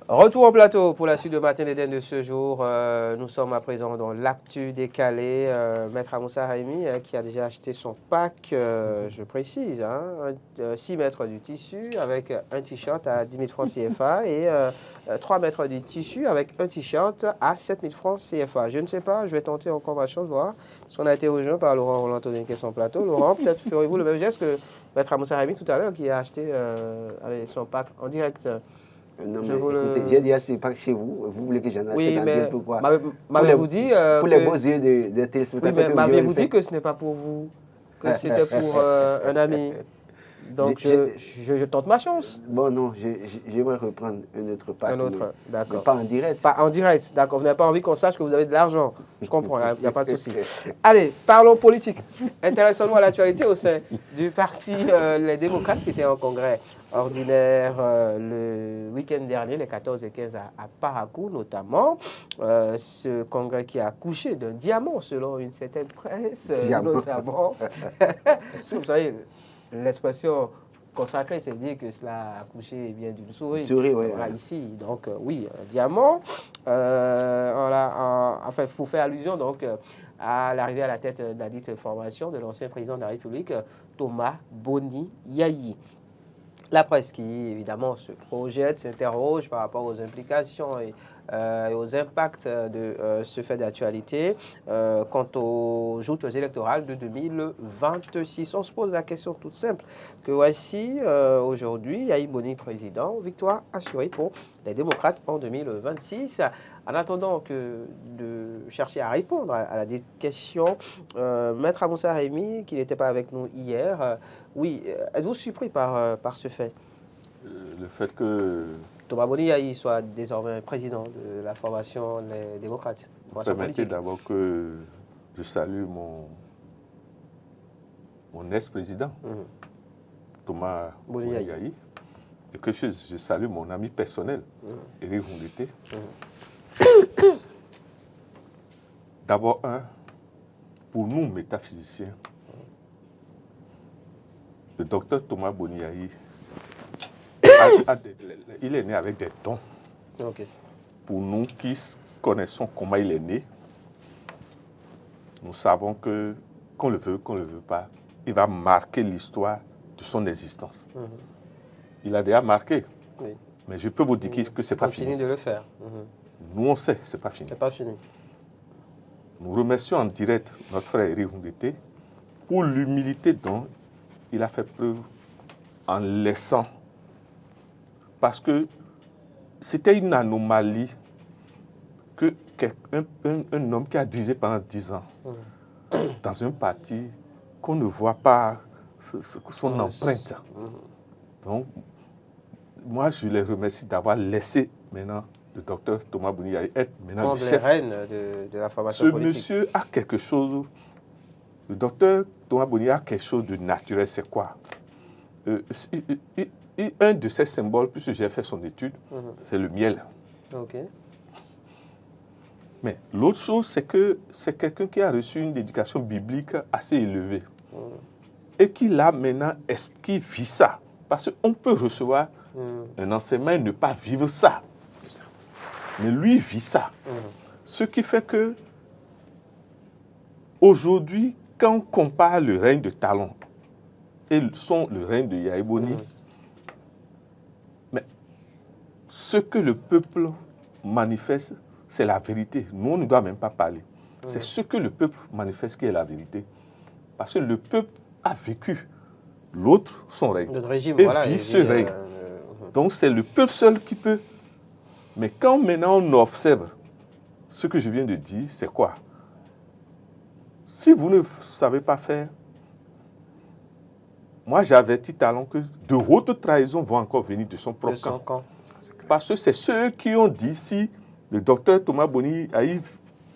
Retour au plateau pour la suite de Matin d'Éden de ce jour. Nous sommes à présent dans l'actu décalé. Maître Amoussa Raimi qui a déjà acheté son pack, je précise, 6 mètres du tissu avec un t-shirt à 10 000 francs CFA et 3 mètres du tissu avec un t-shirt à 7 000 francs CFA. Je ne sais pas, je vais tenter encore ma chance, voir. Parce qu'on a été rejoint par Laurent Roland-Antonin qui est son plateau. Laurent, peut-être ferez-vous le même geste que Maître Amoussa Raimi tout à l'heure qui a acheté son pack en direct. Non, mais écoutez, j'ai dit acheter pas chez vous. Vous voulez que j'en achète Oui, en mais direct pourquoi? m'avez-vous dit Pour les beaux yeux des téléspectateurs. Oui, mais m'aviez-vous dit que ce n'est pas pour vous, que c'était pour un ami. Donc je tente ma chance. Bon, non, j'aimerais reprendre un autre pack. Un autre, d'accord. Mais pas en direct. Pas en direct, d'accord. Vous n'avez pas envie qu'on sache que vous avez de l'argent. Je comprends, il n'y a pas de souci. Allez, parlons politique. Intéressons-nous à l'actualité au sein du parti Les Démocrates qui était en congrès ordinaire le week-end dernier, les 14 et 15 à Parakou notamment. Ce congrès qui a accouché d'un diamant selon une certaine presse, notamment. Vous savez, l'expression consacrée, c'est dire que cela a accouché vient d'une souris. Oui. Ici, donc oui, un diamant. Enfin, pour faire allusion donc à l'arrivée à la tête de la dite formation de l'ancien président de la République, Thomas Boni Yayi. La presse qui, évidemment, se projette, s'interroge par rapport aux implications et aux impacts de ce fait d'actualité quant aux joutes électorales de 2026. On se pose la question toute simple que voici aujourd'hui, Yayi Boni président, victoire assurée pour les démocrates en 2026. En attendant de chercher à répondre à la question, Maître Amoussa Raimi, qui n'était pas avec nous hier, oui, êtes-vous surpris par ce fait? Le fait que Thomas Boni Yayi soit désormais président de la formation Les Démocrates. Permettez d'abord que je salue mon ex-président, Thomas Boni Yayi, et que je salue mon ami personnel, Éric Rondeté. D'abord, pour nous, métaphysiciens, le docteur Thomas Boni Yayi, il est né avec des dons. Okay. Pour nous qui connaissons comment il est né, nous savons que, qu'on le veut pas, il va marquer l'histoire de son existence. Il a déjà marqué, mais je peux vous dire que ce n'est pas fini. Continue de le faire. Nous, on sait, ce n'est pas fini. C'est pas fini. Nous remercions en direct notre frère Éric Rondeté pour l'humilité dont il a fait preuve en laissant. Parce que c'était une anomalie qu'un homme qui a dirigé pendant 10 ans dans un parti qu'on ne voit pas son empreinte. Donc, moi, je les remercie d'avoir laissé maintenant le docteur Thomas Boni Yayi être maintenant le chef de la formation politique. Ce monsieur a quelque chose, le docteur Thomas Boni a quelque chose de naturel, c'est quoi? Un de ses symboles, puisque j'ai fait son étude, c'est le miel. Okay. Mais l'autre chose, c'est que c'est quelqu'un qui a reçu une éducation biblique assez élevée. Et qui là maintenant, qui vit ça. Parce qu'on peut recevoir un enseignement et ne pas vivre ça. Mais lui vit ça. Ce qui fait que aujourd'hui, quand on compare le règne de Talon et le règne de Yayi Boni, mais ce que le peuple manifeste, c'est la vérité. Nous, on ne doit même pas parler. C'est ce que le peuple manifeste qui est la vérité. Parce que le peuple a vécu l'autre, son règne. Notre régime, et voilà, vit ce règne. Donc c'est le peuple seul qui peut. Mais quand maintenant on observe ce que je viens de dire, c'est quoi? Si vous ne savez pas faire, moi j'avertis Talon que de hautes trahisons vont encore venir de son propre camp. Parce que c'est ceux qui ont dit si le docteur Thomas Boni Yayi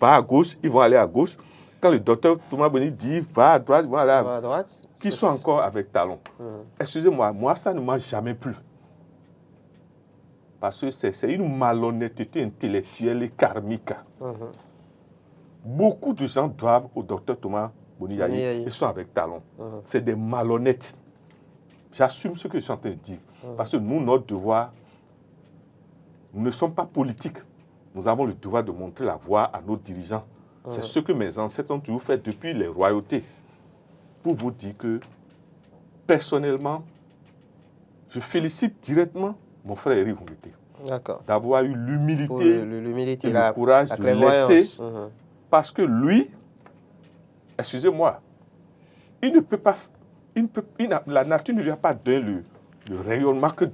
va à gauche, ils vont aller à gauche. Quand le docteur Thomas Boni dit va à droite, ils vont aller à droite. Qui sont encore avec Talon. Excusez-moi, moi ça ne m'a jamais plu. Parce que c'est une malhonnêteté intellectuelle et karmique. Beaucoup de gens doivent au docteur Thomas Boni Yayi et sont avec Talon. C'est des malhonnêtes. J'assume ce que je suis en train de dire. Parce que nous, notre devoir, nous ne sommes pas politiques. Nous avons le devoir de montrer la voie à nos dirigeants. C'est ce que mes ancêtres ont toujours fait depuis les royautés. Pour vous dire que, personnellement, je félicite directement mon frère Éric Ngoundété d'avoir eu l'humilité et le courage de laisser, parce que lui, excusez-moi, il ne peut pas, la nature ne lui a pas donné le rayonnement que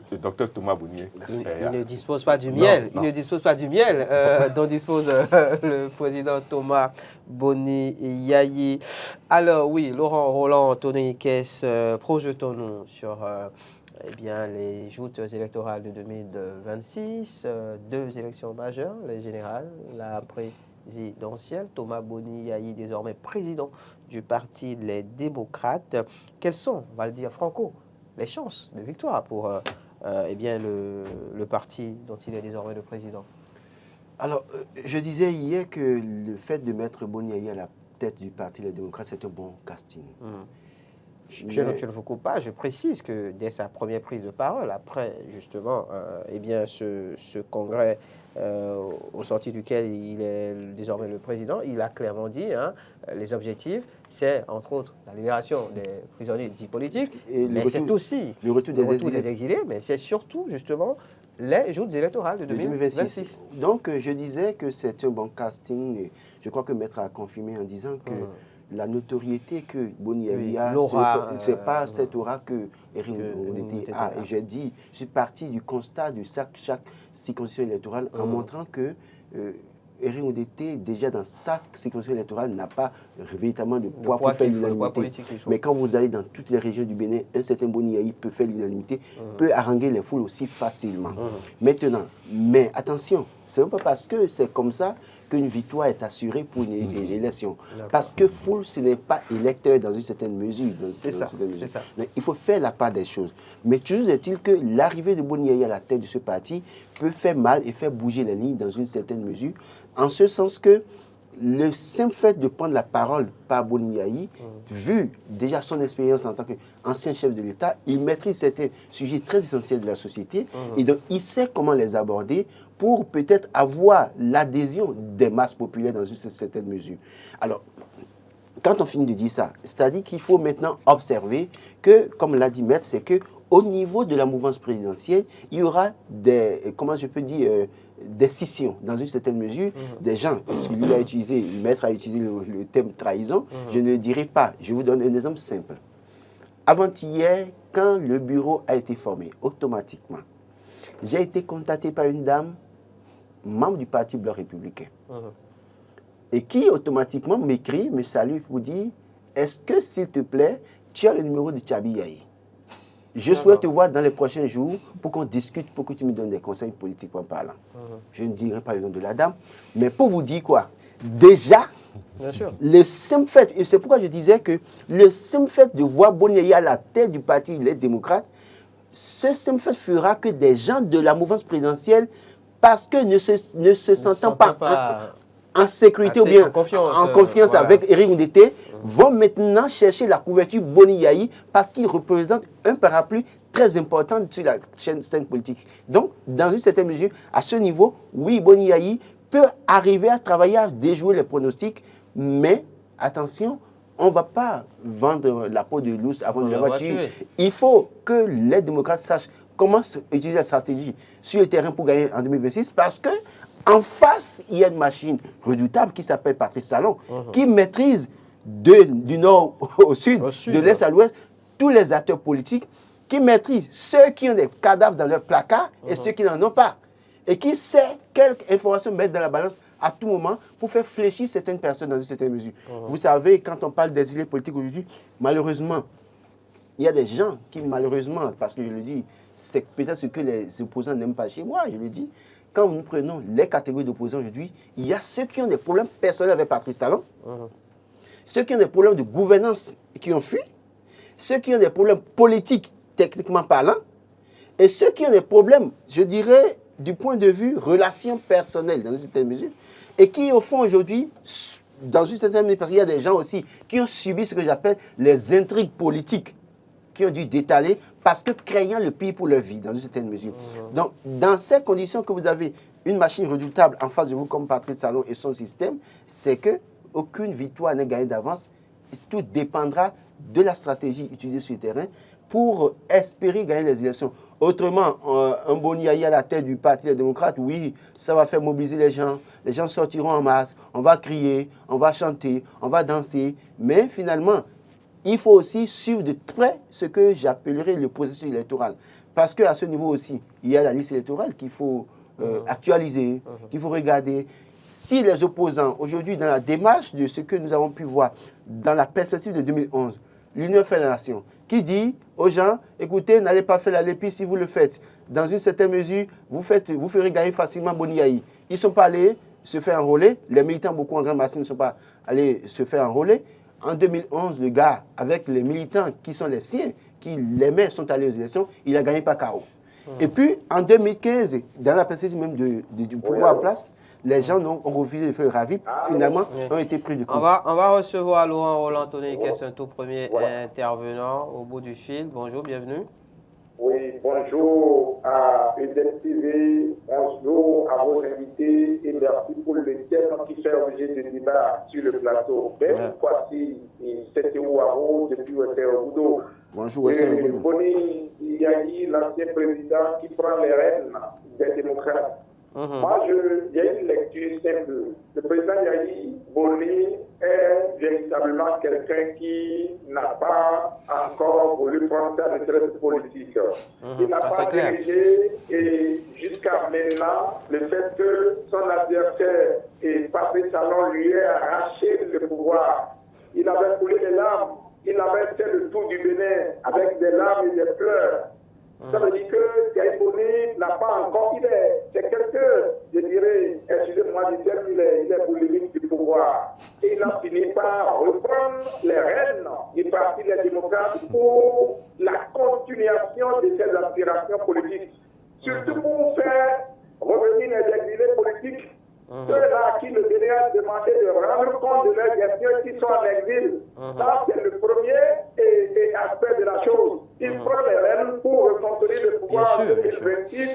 le docteur Thomas Bonnier. Il ne dispose pas du miel. Il ne dispose pas du miel dont dispose le président Thomas Boni Yayi. Alors oui, Laurent Roland, Anthony Kess, projetons-nous sur eh bien, les joutes électorales de 2026, deux élections majeures, les générales, la présidentielle. Thomas Boni Yayi, désormais président du parti Les Démocrates. Quelles sont, on va le dire franco, les chances de victoire pour eh bien, le parti dont il est désormais le président? Alors, je disais hier que le fait de mettre Boni Yayi à la tête du parti Les Démocrates, c'est un bon casting. Je ne vous coupe pas, je précise que dès sa première prise de parole, après justement eh bien, ce congrès au sorti duquel il est désormais le président, il a clairement dit les objectifs, c'est entre autres la libération des prisonniers dits politiques, mais c'est aussi le retour des exilés, mais c'est surtout justement les joutes électorales de 2026. Donc je disais que c'est un bon casting. Je crois que Maître a confirmé en disant que la notoriété que Boni Yayi a, ce n'est pas cette aura que Éric Ngoundété a. Et j'ai dit, je suis parti du constat de chaque circonscription électorale en montrant que Éric Ngoundété, déjà dans sa circonscription électorale, n'a pas véritablement de poids pour faire l'unanimité. Mais quand vous allez dans toutes les régions du Bénin, un certain Boni Yayi peut faire l'unanimité, peut haranguer les foules aussi facilement. Maintenant, mais attention, ce n'est pas parce que c'est comme ça qu'une victoire est assurée pour une élection. Parce que foule, ce n'est pas électeur dans une certaine mesure. C'est ça. Mais il faut faire la part des choses. Mais toujours est-il que l'arrivée de Boni Yayi à la tête de ce parti peut faire mal et faire bouger les lignes dans une certaine mesure, en ce sens que le simple fait de prendre la parole par Boni Yayi, vu déjà son expérience en tant qu'ancien chef de l'État, il maîtrise certains sujets très essentiels de la société et donc il sait comment les aborder pour peut-être avoir l'adhésion des masses populaires dans une certaine mesure. Alors, quand on finit de dire ça, c'est-à-dire qu'il faut maintenant observer que, comme l'a dit Maître, c'est qu'au niveau de la mouvance présidentielle, il y aura des, comment je peux dire, des scissions, dans une certaine mesure, des gens, parce que lui a utilisé, le Maître a utilisé le terme trahison, je ne dirai pas, je vous donne un exemple simple. Avant-hier, quand le bureau a été formé, automatiquement, j'ai été contacté par une dame, membre du Parti Blanc républicain, et qui automatiquement m'écrit, me salue pour dire, est-ce que, s'il te plaît, tu as le numéro de Tchabi Yayi? Je souhaite te voir dans les prochains jours pour qu'on discute, pour que tu me donnes des conseils politiquement parlant. Je ne dirai pas le nom de la dame, mais pour vous dire quoi? Déjà, le simple fait, et c'est pourquoi je disais que le simple fait de voir Boni Yayi à la tête du parti Les Démocrates, ce simple fait fera que des gens de la mouvance présidentielle, parce que ne se sentant pas en sécurité ou bien en confiance avec Éric Ngoundété, vont maintenant chercher la couverture Boni Yayi parce qu'il représente un parapluie très important sur la scène politique. Donc, dans une certaine mesure, à ce niveau, oui, Boni Yayi peut arriver à travailler à déjouer les pronostics, mais attention, on ne va pas vendre la peau de l'ours avant de l'avoir tué. Il faut que les démocrates sachent comment utiliser la stratégie sur le terrain pour gagner en 2026 parce que en face, il y a une machine redoutable qui s'appelle Patrice Talon, qui maîtrise du nord au sud, de l'est à l'ouest, tous les acteurs politiques, qui maîtrise ceux qui ont des cadavres dans leur placard et ceux qui n'en ont pas. Et qui sait quelle information mettre dans la balance à tout moment pour faire fléchir certaines personnes dans une certaine mesure. Vous savez, quand on parle d'exilés politiques aujourd'hui, malheureusement, il y a des gens qui, malheureusement, parce que je le dis, c'est peut-être ce que les opposants n'aiment pas chez moi, je le dis, quand nous prenons les catégories d'opposants aujourd'hui, il y a ceux qui ont des problèmes personnels avec Patrice Talon, ceux qui ont des problèmes de gouvernance et qui ont fui, ceux qui ont des problèmes politiques, techniquement parlant, et ceux qui ont des problèmes, je dirais, du point de vue relations personnelles, dans une certaine mesure, et qui, au fond, aujourd'hui, dans une certaine mesure, parce qu'il y a des gens aussi qui ont subi ce que j'appelle les intrigues politiques, qui ont dû détaler parce que craignant le pire pour leur vie, dans une certaine mesure. Donc, dans ces conditions que vous avez une machine redoutable en face de vous, comme Patrice Talon et son système, c'est que aucune victoire n'est gagnée d'avance. Tout dépendra de la stratégie utilisée sur le terrain pour espérer gagner les élections. Autrement, un Boni Yayi à la tête du Parti des démocrates, oui, ça va faire mobiliser les gens sortiront en masse, on va crier, on va chanter, on va danser, mais finalement, il faut aussi suivre de près ce que j'appellerais le processus électoral. Parce qu'à ce niveau aussi, il y a la liste électorale qu'il faut actualiser, qu'il faut regarder. Si les opposants, aujourd'hui, dans la démarche de ce que nous avons pu voir dans la perspective de 2011, l'Union fait la nation, qui dit aux gens, écoutez, n'allez pas faire la lépi si vous le faites. Dans une certaine mesure, vous ferez gagner facilement Boni Yayi. Ils ne sont pas allés se faire enrôler. Les militants, beaucoup en grande masse, ne sont pas allés se faire enrôler. En 2011, le gars, avec les militants qui sont les siens, qui l'aimaient, sont allés aux élections, il a gagné par KO. Et puis, en 2015, dans la perspective même du pouvoir en place, les gens ont refusé de faire le RAVIP, finalement, ont été pris de coup. On va recevoir Laurent Roland-Tony, qui est un tout premier intervenant au bout du fil. Bonjour, bienvenue. Oui, bonjour à EDEN TV, bonjour à vos invités et merci pour le thème qui fait objet de débat sur le plateau. Voici c'était Ouaro depuis Ouattara-Goudo. Bonjour, Ouattara-Goudo. Boni Yayi, l'ancien président qui prend les rênes des démocrates. Moi, j'ai une lecture simple. Le président Yayi Boni est véritablement quelqu'un qui n'a pas encore voulu prendre sa retraite politique. Il n'a pas dirigé et jusqu'à maintenant, le fait que son adversaire et Patrice Talon lui ait arraché le pouvoir, il avait coulé des larmes, il avait fait le tour du Bénin avec des larmes et des pleurs. Ça veut dire que Yayi Boni n'a pas encore, c'est quelqu'un, je dirais, excusez-moi du terme, il est boulimique du pouvoir. Et il a fini par reprendre les rênes du Parti des démocrates pour la continuation de ses aspirations politiques. Surtout pour faire revenir les exilés politiques, ceux-là à qui le Bénin a demandé de rendre compte de leurs gestion qui sont en exil. Ça, c'est le premier aspect de la chose. Il prend les rênes pour reconstruire le pouvoir en 2026.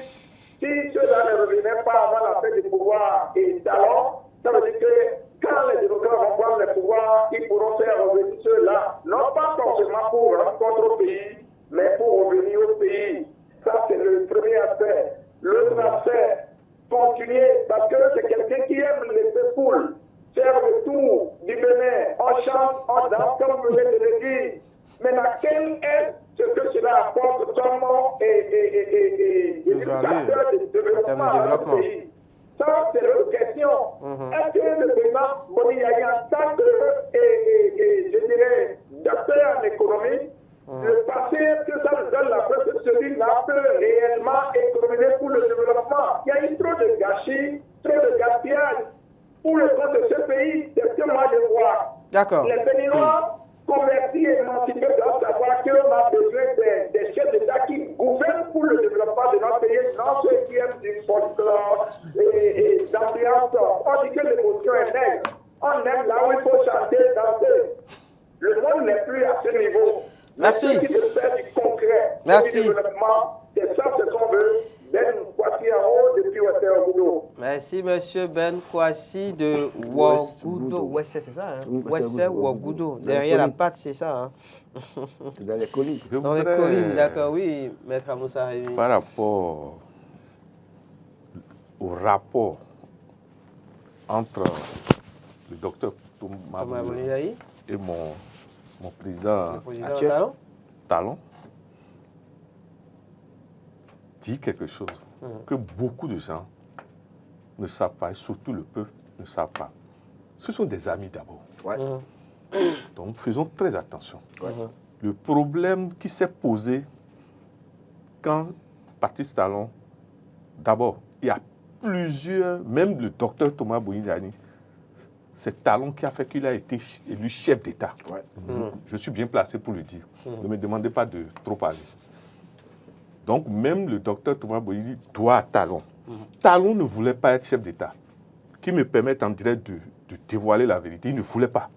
Si ceux-là ne revenaient pas avant la fin du pouvoir et Talon, ça veut dire que quand les démocrates vont prendre le pouvoir, ils pourront faire revenir ceux-là, non pas forcément pour rendre compte au pays, mais pour revenir au pays. Ça, c'est le premier aspect. L'autre aspect, continuer, parce que c'est quelqu'un qui aime les foules, faire le tour du Bénin, on chante, on danse, comme vous venez de le dire. Maintenant, quel est ce que cela apporte comme facteur de développement dans le pays? Ça, c'est l'autre question. Est-ce que le président Boni Yayi, en tant que, je dirais, docteur en économie, le passé, est-ce que ça nous donne la preuve que celui-là peut réellement économiser pour le développement? Il y a eu trop de gâchis, trop de gaspillage pour le compte de ce pays. C'est ce que moi je vois. D'accord. Les Béninois convertis et émancipés doivent savoir qu'on a besoin des chefs d'État qui gouvernent pour le développement de notre pays, non ceux qui aiment du folklore et d'ambiance. On dit que l'émotion est nègre. On aime là où il faut chanter, danser. Le monde n'est plus à ce niveau. Merci. Mais ce qui se fait du concret, merci. Du développement, c'est ça ce qu'on veut. Ben Kwasi Aro depuis Ouattara-Goudo. Merci, monsieur Ben Kwasi de Ouaggoudo. Ouais, c'est ça, hein? Ouais, Ouaggoudo. Derrière la patte, c'est ça. Hein? Dans les collines. Dans les collines, d'accord, oui, Maître Amoussa Rémi. Par rapport au rapport entre le docteur Thomas Boni Yayi et mon président Talon, dit quelque chose que beaucoup de gens ne savent pas, et surtout le peuple ne savent pas. Ce sont des amis d'abord. Donc faisons très attention. Le problème qui s'est posé quand Patrice Talon, d'abord, il y a plusieurs, même le docteur Thomas Boni Yayi, c'est Talon qui a fait qu'il a été élu chef d'État. Je suis bien placé pour le dire. Ne me demandez pas de trop parler. Donc, même le docteur Thomas Boni doit à Talon. Talon ne voulait pas être chef d'État. Qui me permette en direct de dévoiler la vérité. Il ne voulait pas.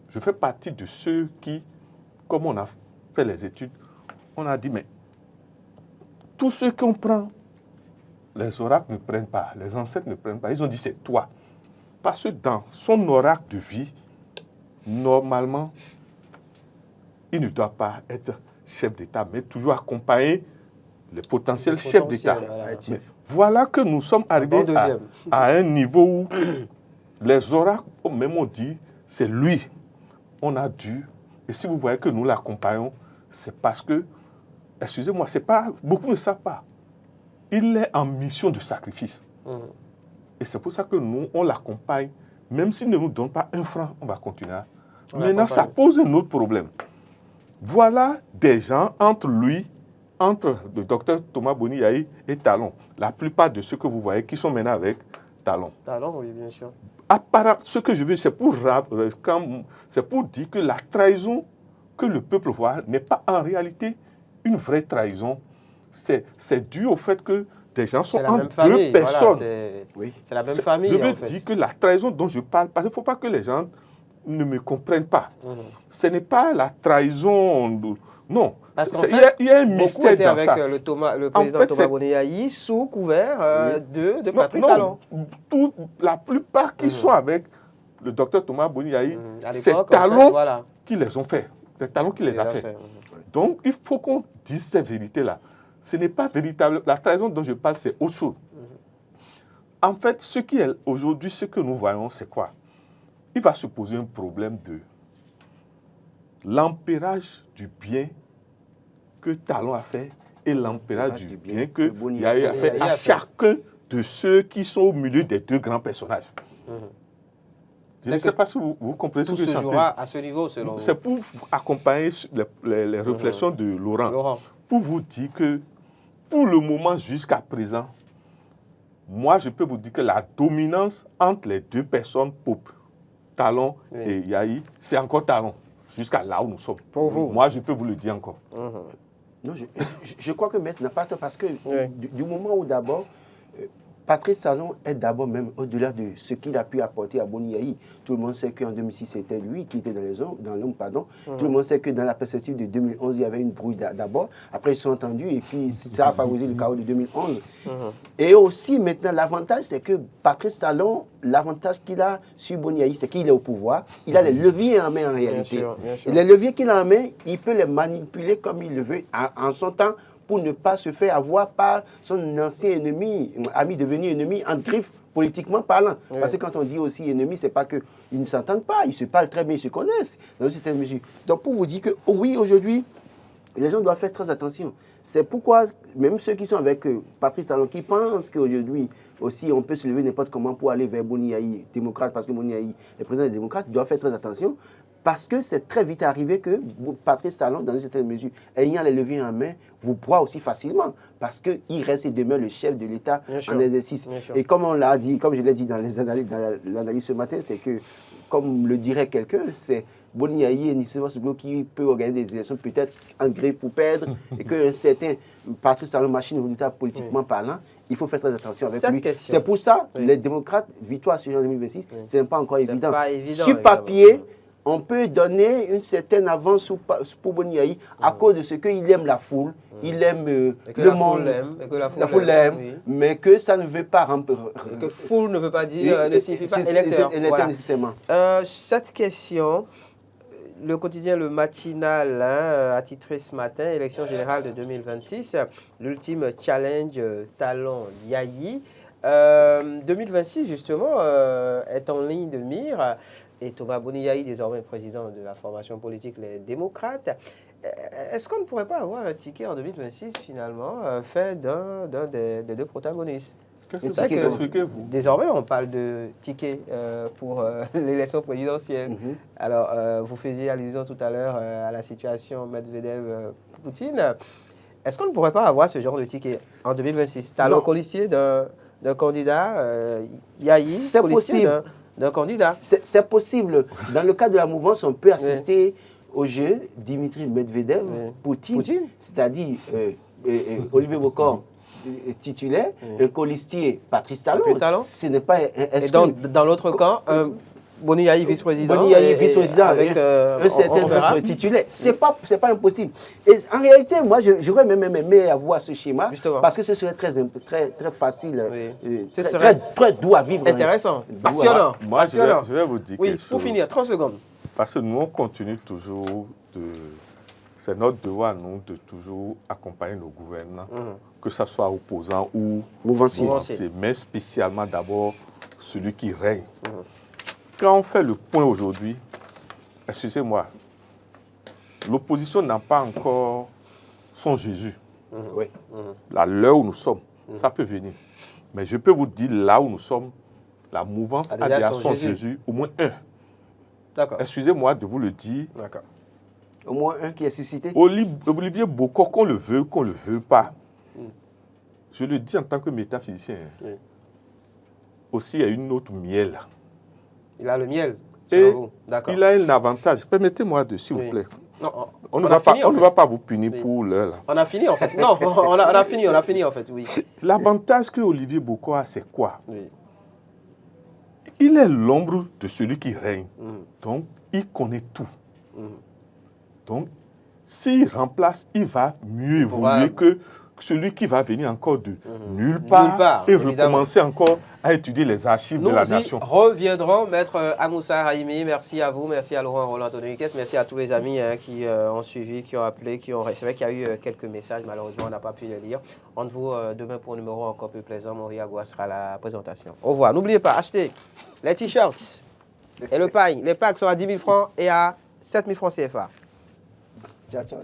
Je fais partie de ceux qui, comme on a fait les études, on a dit, mais tous ceux qu'on prend, les oracles ne prennent pas, les ancêtres ne prennent pas. Ils ont dit, c'est toi. Parce que dans son oracle de vie, normalement, il ne doit pas être chef d'État, mais toujours accompagner les potentiels chefs d'État. Voilà que nous sommes arrivés à un niveau où les oracles, même on dit, c'est lui. On a dû, et si vous voyez que nous l'accompagnons, c'est parce que, excusez-moi, c'est pas, beaucoup ne savent pas. Il est en mission de sacrifice. Et c'est pour ça que nous, on l'accompagne. Même s'il ne nous donne pas un franc, on va continuer. Maintenant, ça pose un autre problème. Voilà des gens entre lui, entre le docteur Thomas Boni Yayi et Talon. La plupart de ceux que vous voyez qui sont maintenant avec Talon. Talon, oui, bien sûr. Ce que je veux, c'est pour dire que la trahison que le peuple voit n'est pas en réalité une vraie trahison. C'est dû au fait que des gens sont entre deux personnes. Voilà, c'est la même famille. Je veux dire que la trahison dont je parle, parce qu'il ne faut pas que les gens ne me comprennent pas. Ce n'est pas la trahison. Non. Parce qu'en fait, il y a un mystère dans avec ça. Le président Thomas Boni Yayi sous couvert de Patrice Talon. La plupart qui sont avec le docteur Thomas Boni Yayi, c'est Talon qui les ont fait. C'est Talon qui les a fait. Donc, il faut qu'on dise ces vérités-là. Ce n'est pas véritable. La trahison dont je parle, c'est autre chose. En fait, aujourd'hui, ce que nous voyons, c'est quoi? Il va se poser un problème de l'empérage du bien que Talon a fait et l'empérage du bien que Yayi a fait à chacun de ceux qui sont au milieu des deux grands personnages. Je ne sais pas si vous comprenez ce que je dis. Tout se jouera à ce niveau, selon vous. C'est pour accompagner les réflexions de Laurent. Pour vous dire que, pour le moment, jusqu'à présent, moi, je peux vous dire que la dominance entre les deux personnes, Talon et Yayi, c'est encore Talon, jusqu'à là où nous sommes. Pour vous. Moi, je peux vous le dire encore. Non, je crois que maintenant, pas parce que du moment où d'abord, Patrice Talon est d'abord même au-delà de ce qu'il a pu apporter à Boni Yayi. Tout le monde sait qu'en 2006, c'était lui qui était dans l'ombre. Tout le monde sait que dans la perspective de 2011, il y avait une brouille d'abord. Après, ils sont entendus et puis ça a favorisé le chaos de 2011. Et aussi, maintenant, l'avantage, c'est que Patrice Talon, l'avantage qu'il a sur Boni Yayi, c'est qu'il est au pouvoir. Il a les leviers en main en réalité. Bien sûr. Et les leviers qu'il a en main, il peut les manipuler comme il le veut en son temps, pour ne pas se faire avoir par son ancien ennemi, ami devenu ennemi, en griffe politiquement parlant. Parce que quand on dit aussi ennemi, c'est pas qu'ils ne s'entendent pas, ils se parlent très bien, ils se connaissent dans une certaine mesure. Donc pour vous dire que oui, aujourd'hui, les gens doivent faire très attention. C'est pourquoi même ceux qui sont avec Patrice Talon, qui pensent qu'aujourd'hui aussi on peut se lever n'importe comment pour aller vers Boni Yayi, démocrate, parce que Boni Yayi est président des démocrates, doivent faire très attention. Parce que c'est très vite arrivé que Patrice Talon, dans une certaine mesure, ayant les leviers en main, vous broie aussi facilement. Parce qu'il reste et demeure le chef de l'État en exercice. Et comme on l'a dit, comme je l'ai dit dans l'analyse ce matin, c'est que, comme le dirait quelqu'un, c'est Boni Yayi et Nicéphore Soglo qui peut organiser des élections peut-être en gré pour perdre, et qu'un certain Patrice Talon, machine redoutable politiquement parlant, il faut faire très attention avec lui. C'est pour ça, les démocrates, victoire sur en 2026, ce n'est pas encore évident. Sur papier, on peut donner une certaine avance pour Boni Yayi à cause de ce qu'il aime la foule, il aime le monde, la foule l'aime, mais que ça ne veut pas que foule ne veut pas dire, ne signifie pas électeur. Voilà. Nécessairement. Cette question, le quotidien Le Matinal a titré ce matin, élection générale de 2026, l'ultime challenge Talon Yayi. 2026, justement, est en ligne de mire. Et Thomas Boni Yayi, désormais président de la formation politique Les Démocrates. Est-ce qu'on ne pourrait pas avoir un ticket en 2026, finalement, fait d'un des deux protagonistes? Expliquez-vous. Désormais, on parle de ticket pour l'élection présidentielle. Alors, vous faisiez allusion tout à l'heure à la situation Medvedev-Poutine. Est-ce qu'on ne pourrait pas avoir ce genre de ticket en 2026? Talon colistier d'un candidat, Yayi, colistier d'un candidat. C'est possible. Dans le cas de la mouvance, on peut assister au jeu Dimitri Medvedev, Poutine. C'est-à-dire Olivier Bocor, titulaire, un colistier Patrice Talon. Ce n'est pas exclu. Et dans l'autre camp, Boni Yayi, vice-président. Boni Yayi, vice-président, avec un certain on verra. autre titulaire. C'est pas impossible. Et en réalité, moi, j'aurais même aimé avoir ce schéma, Justement. parce que ce serait très facile, Ce serait très doux à vivre. intéressant, passionnant. Moi, je passionnant. vais vous dire Oui, quelque pour chose. finir, 30 secondes. Parce que nous, on continue toujours de... C'est notre devoir, nous, de toujours accompagner nos gouvernants, que ce soit opposants ou Mouvancier. mouvanciers, mais spécialement d'abord celui qui règne. Quand on fait le point aujourd'hui, excusez-moi, l'opposition n'a pas encore son Jésus. Oui. À l'heure où nous sommes, ça peut venir. Mais je peux vous dire, là où nous sommes, la mouvance a déjà son Jésus, au moins un. D'accord. Excusez-moi de vous le dire. D'accord. Au moins un qui est suscité. Olivier Bokor, qu'on le veut pas, je le dis en tant que métaphysicien, Oui. aussi il y a une autre miel. Il a le miel, Et selon vous. D'accord. il a un avantage. Permettez-moi de, s'il Oui. vous plaît. Non, On ne va pas vous punir Oui. pour l'heure. Là. On a fini en fait. Non, on a fini en fait, oui. L'avantage que Olivier Bokor a, c'est quoi? Oui. Il est l'ombre de celui qui règne. Donc, il connaît tout. Donc, s'il remplace, il va mieux évoluer que celui qui va venir encore de nulle part et recommencer encore à étudier les archives de la nation. Nous y reviendrons, Maître Anoussa Haïmi. Merci à vous, merci à Laurent Roland Tononiquez, merci à tous les amis qui ont suivi, qui ont appelé, C'est vrai qu'il y a eu quelques messages, malheureusement, on n'a pas pu les lire. Rendez-vous demain pour un numéro encore plus plaisant. Maurice Agua sera à la présentation. Au revoir. N'oubliez pas, achetez les t-shirts et le pain. Les packs sont à 10 000 francs et à 7 000 francs CFA. Ciao, ciao.